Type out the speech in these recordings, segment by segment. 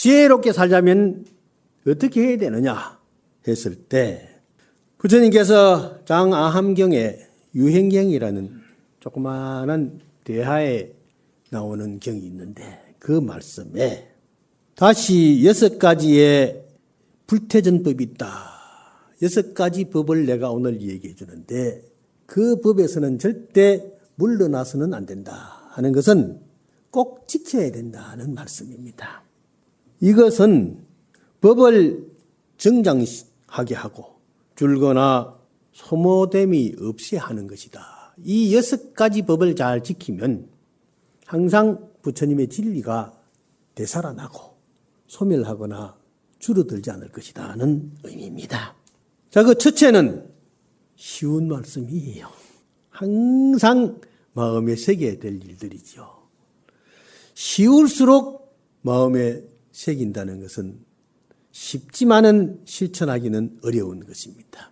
지혜롭게 살자면 어떻게 해야 되느냐 했을 때 부처님께서 장아함경에 유행경이라는 조그마한 대하에 나오는 경이 있는데 그 말씀에 다시 6가지의 불태전법이 있다. 6가지 법을 내가 오늘 얘기해 주는데 그 법에서는 절대 물러나서는 안 된다 하는 것은 꼭 지켜야 된다는 말씀입니다. 이것은 법을 정장하게 하고 줄거나 소모됨이 없이 하는 것이다. 이 6가지 법을 잘 지키면 항상 부처님의 진리가 되살아나고 소멸하거나 줄어들지 않을 것이다는 의미입니다. 자, 그 첫째는 쉬운 말씀이에요. 항상 마음에 새겨야 될 일들이죠. 쉬울수록 마음에 새긴다는 것은 쉽지만은 실천하기는 어려운 것입니다.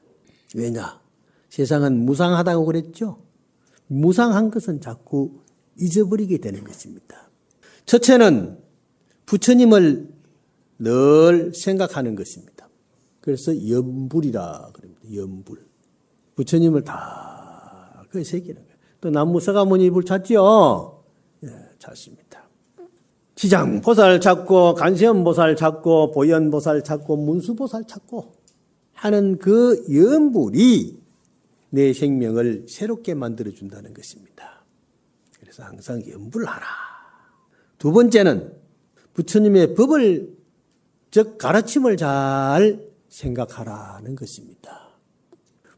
왜냐? 세상은 무상하다고 그랬죠? 무상한 것은 자꾸 잊어버리게 되는 것입니다. 첫째는 부처님을 늘 생각하는 것입니다. 그래서 염불이라 그럽니다. 염불. 부처님을 다 그에 새기는 거예요. 또 남무서가모니 불 찾죠? 예, 찾습니다. 지장보살 찾고 간세음보살 찾고 보현보살 찾고 문수보살 찾고 하는 그 염불이 내 생명을 새롭게 만들어준다는 것입니다. 그래서 항상 염불하라. 두 번째는 부처님의 법을 즉 가르침을 잘 생각하라는 것입니다.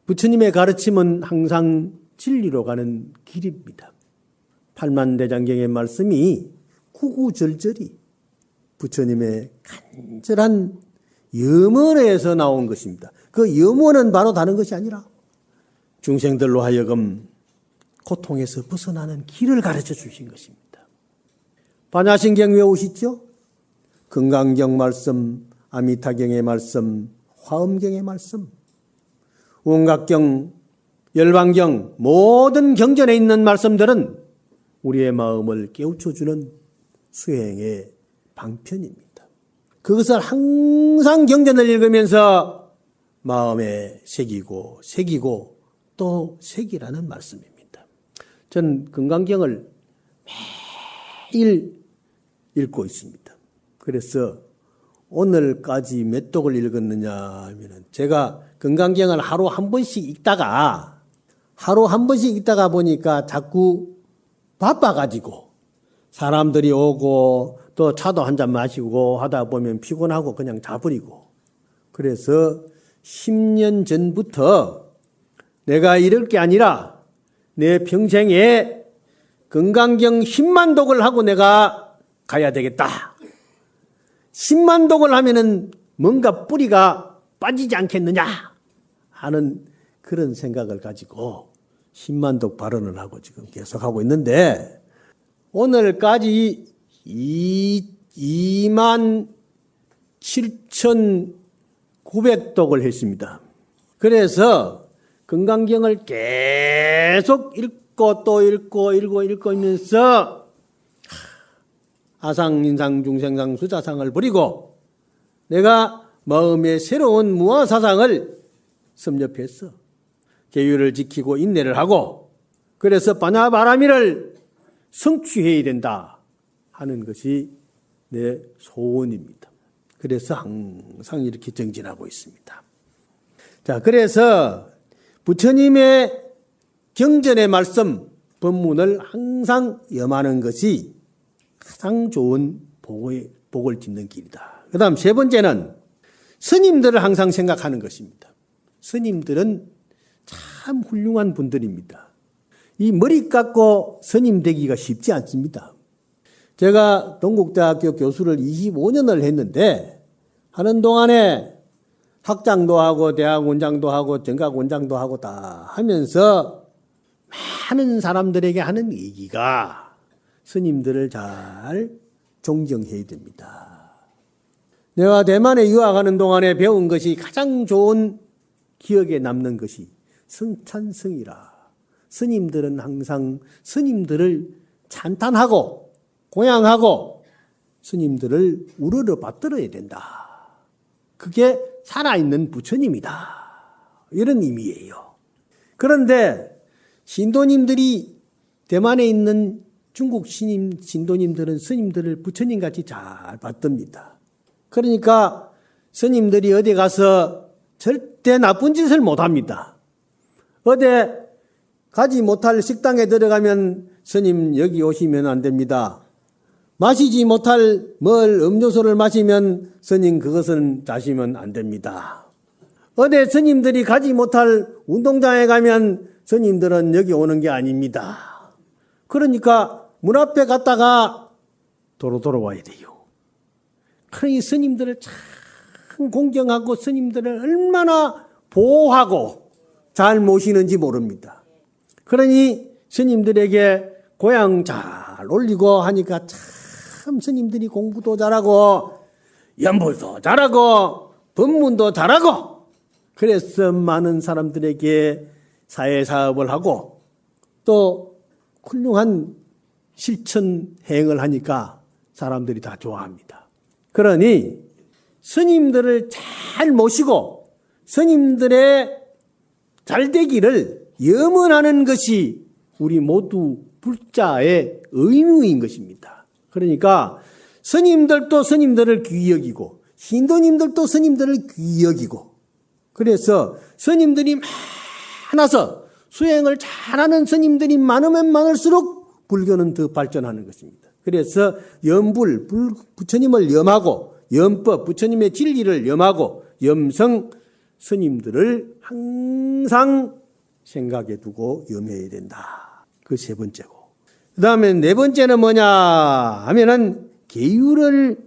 부처님의 가르침은 항상 진리로 가는 길입니다. 팔만대장경의 말씀이 구구절절이 부처님의 간절한 염원에서 나온 것입니다. 그 염원은 바로 다른 것이 아니라 중생들로 하여금 고통에서 벗어나는 길을 가르쳐 주신 것입니다. 반야신경 외우시죠? 금강경 말씀, 아미타경의 말씀, 화엄경의 말씀, 원각경, 열반경 모든 경전에 있는 말씀들은 우리의 마음을 깨우쳐주는 수행의 방편입니다. 그것을 항상 경전을 읽으면서 마음에 새기고 또 새기라는 말씀입니다. 전 금강경을 매일 읽고 있습니다. 그래서 오늘까지 몇 독을 읽었느냐 하면 제가 금강경을 하루 한 번씩 읽다가 보니까 자꾸 바빠가지고 사람들이 오고 또 차도 한 잔 마시고 하다 보면 피곤하고 그냥 자버리고 그래서 10년 전부터 내가 이럴 게 아니라 내 평생에 금강경 10만 독을 하고 내가 가야 되겠다. 10만 독을 하면은 뭔가 뿌리가 빠지지 않겠느냐 하는 그런 생각을 가지고 10만 독 발언을 하고 지금 계속 하고 있는데 오늘까지 27,900독을 했습니다. 그래서 금강경을 계속 읽고 또 읽고 있으면서 아상, 인상, 중생상, 수자상을 버리고 내가 마음의 새로운 무아사상을 섭렵했어. 계율을 지키고 인내를 하고 그래서 바냐바라미를 성취해야 된다 하는 것이 내 소원입니다. 그래서 항상 이렇게 정진하고 있습니다. 자, 그래서 부처님의 경전의 말씀, 법문을 항상 염하는 것이 가장 좋은 복을 짓는 길이다. 그 다음 세 번째는 스님들을 항상 생각하는 것입니다. 스님들은 참 훌륭한 분들입니다. 이 머리 깎고 스님 되기가 쉽지 않습니다. 제가 동국대학교 교수를 25년을 했는데 하는 동안에 학장도 하고 대학 원장도 하고 정각 원장도 하고 다 하면서 많은 사람들에게 하는 얘기가 스님들을 잘 존경해야 됩니다. 내가 대만에 유학하는 동안에 배운 것이 가장 좋은 기억에 남는 것이 성찬성이라. 스님들은 항상 스님들을 찬탄하고 공양하고 스님들을 우러러 받들어야 된다. 그게 살아있는 부처님이다. 이런 의미예요. 그런데 신도님들이 대만에 있는 중국 신도님들은 스님들을 부처님같이 잘 받듭니다. 그러니까 스님들이 어디 가서 절대 나쁜 짓을 못합니다. 어디 가지 못할 식당에 들어가면 스님 여기 오시면 안 됩니다. 마시지 못할 음료수를 마시면 스님 그것은 자시면 안 됩니다. 어디 스님들이 가지 못할 운동장에 가면 스님들은 여기 오는 게 아닙니다. 그러니까 문 앞에 갔다가 도로 돌아와야 돼요. 그러니 스님들을 참 공경하고 스님들을 얼마나 보호하고 잘 모시는지 모릅니다. 그러니 스님들에게 고향 잘 올리고 하니까 참 스님들이 공부도 잘하고 연불도 잘하고 법문도 잘하고 그래서 많은 사람들에게 사회사업을 하고 또 훌륭한 실천 행을 하니까 사람들이 다 좋아합니다. 그러니 스님들을 잘 모시고 스님들의 잘되기를 염원하는 것이 우리 모두 불자의 의무인 것입니다. 그러니까 스님들도 스님들을 귀히 여기고 신도님들도 스님들을 귀히 여기고 그래서 스님들이 많아서 수행을 잘하는 스님들이 많으면 많을수록 불교는 더 발전하는 것입니다. 그래서 염불, 부처님을 염하고 염법, 부처님의 진리를 염하고 염성 스님들을 항상 생각해 두고 염해야 된다. 그 세 번째고. 그 다음에 네 번째는 뭐냐 하면은 계율을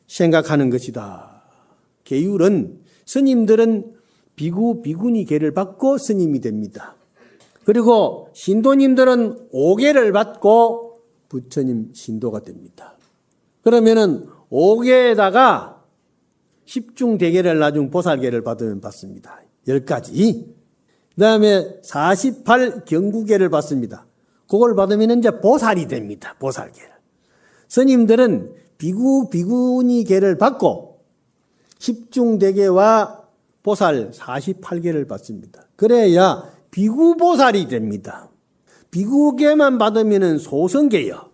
생각하는 것이다. 계율은 스님들은 비구, 비구니 계를 받고 스님이 됩니다. 그리고 신도님들은 5계를 받고 부처님 신도가 됩니다. 그러면은 5계에다가 10중 대계를 나중 보살계를 받으면 받습니다. 10가지. 그 다음에 48 경구계를 받습니다. 그걸 받으면 이제 보살이 됩니다. 보살계. 스님들은 비구, 비구니 계를 받고 10중 대계와 보살 48계를 받습니다. 그래야 비구보살이 됩니다. 비구계만 받으면 소성계요.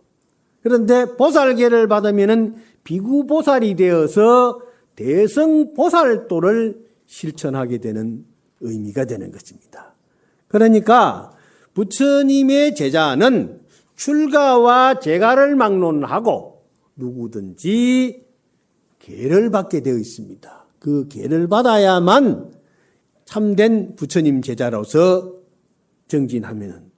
그런데 보살계를 받으면 비구보살이 되어서 대성보살도를 실천하게 되는 의미가 되는 것입니다. 그러니까 부처님의 제자는 출가와 재가를 막론하고 누구든지 계를 받게 되어 있습니다. 그 계를 받아야만 참된 부처님 제자로서 정진하면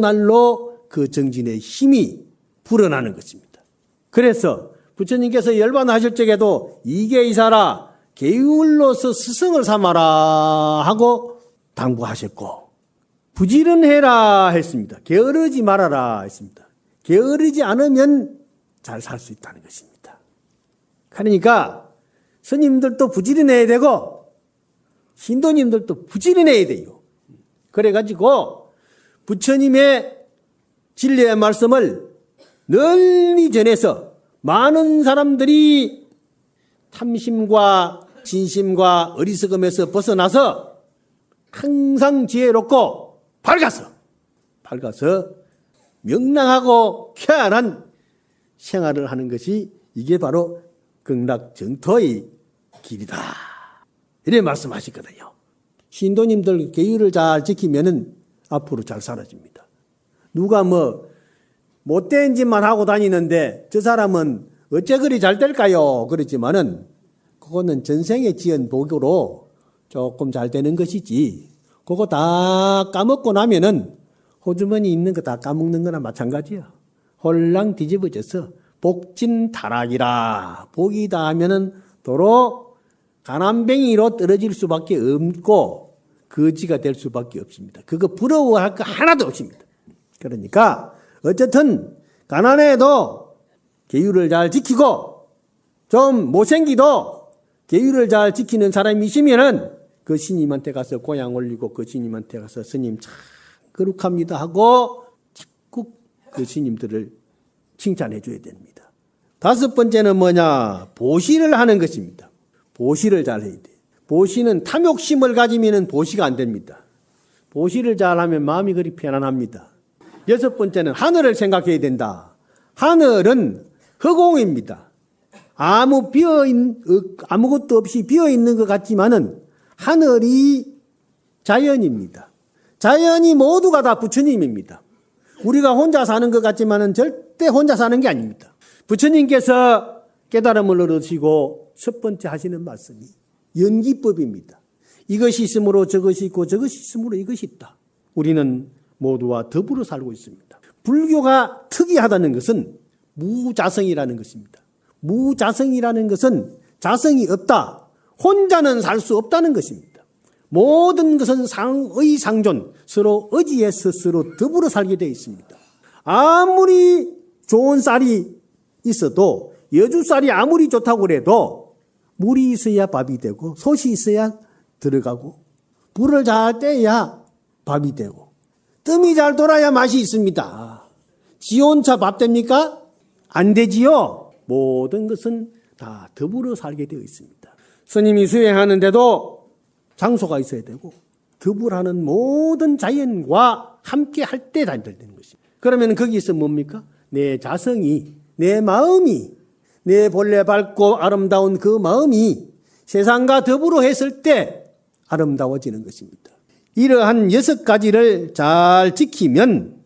날로 그 정진의 힘이 불어나는 것입니다. 그래서 부처님께서 열반하실 적에도 이계이사라 계율로서 스승을 삼아라 하고 당부하셨고 부지런해라 했습니다. 게으르지 말아라 했습니다. 게으르지 않으면 잘 살 수 있다는 것입니다. 그러니까 스님들도 부지런해야 되고 신도님들도 부지런해야 돼요. 그래가지고 부처님의 진리의 말씀을 널리 전해서 많은 사람들이 탐심과 진심과 어리석음에서 벗어나서 항상 지혜롭고 밝아서 명랑하고 쾌활한 생활을 하는 것이 이게 바로 극락정토의 길이다. 이렇게 말씀하시거든요. 신도님들 계율을 잘 지키면은 앞으로 잘 사라집니다. 누가 못된 짓만 하고 다니는데 저 사람은 어째 그리 잘 될까요? 그렇지만은 그거는 전생에 지은 복으로 조금 잘 되는 것이지. 그거 다 까먹고 나면은 호주머니 있는 거 다 까먹는 거나 마찬가지야. 홀랑 뒤집어져서 복진타락이라. 복이다 하면은 도로 가난뱅이로 떨어질 수밖에 없고 거지가 될 수밖에 없습니다. 그거 부러워할 거 하나도 없습니다. 그러니까 어쨌든 가난해도 계율을 잘 지키고 좀 못생기도 계율을 잘 지키는 사람이시면은 그 스님한테 가서 고향 올리고 그 스님한테 가서 스님 참 거룩합니다 하고 자꾸 그 스님들을 칭찬해 줘야 됩니다. 다섯 번째는 뭐냐? 보시를 하는 것입니다. 보시를 잘 해야 돼. 보시는 탐욕심을 가지면 보시가 안 됩니다. 보시를 잘하면 마음이 그리 편안합니다. 여섯 번째는 하늘을 생각해야 된다. 하늘은 허공입니다. 아무것도 없이 비어있는 것 같지만은 하늘이 자연입니다. 자연이 모두가 다 부처님입니다. 우리가 혼자 사는 것 같지만은 절대 혼자 사는 게 아닙니다. 부처님께서 깨달음을 얻으시고 첫 번째 하시는 말씀이 연기법입니다. 이것이 있으므로 저것이 있고 저것이 있으므로 이것이 있다. 우리는 모두와 더불어 살고 있습니다. 불교가 특이하다는 것은 무자성이라는 것입니다. 무자성이라는 것은 자성이 없다. 혼자는 살 수 없다는 것입니다. 모든 것은 상의상존, 서로 의지해서 서로 더불어 살게 되어 있습니다. 아무리 좋은 쌀이 있어도 여주쌀이 아무리 좋다고 해도 물이 있어야 밥이 되고 솥이 있어야 들어가고 불을 잘 떼야 밥이 되고 뜸이 잘 돌아야 맛이 있습니다. 지 혼자 밥 됩니까? 안 되지요. 모든 것은 다 더불어 살게 되어 있습니다. 스님이 수행하는데도 장소가 있어야 되고 더불어 하는 모든 자연과 함께 할 때 다니는 것입니다. 그러면 거기서 뭡니까? 내 자성이, 내 마음이, 내 본래 밝고 아름다운 그 마음이 세상과 더불어 했을 때 아름다워지는 것입니다. 이러한 6가지를 잘 지키면,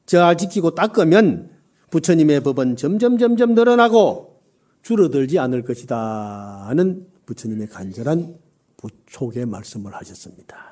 잘 지키고 닦으면 부처님의 법은 점점 늘어나고 줄어들지 않을 것이다 하는 부처님의 간절한 부촉의 말씀을 하셨습니다.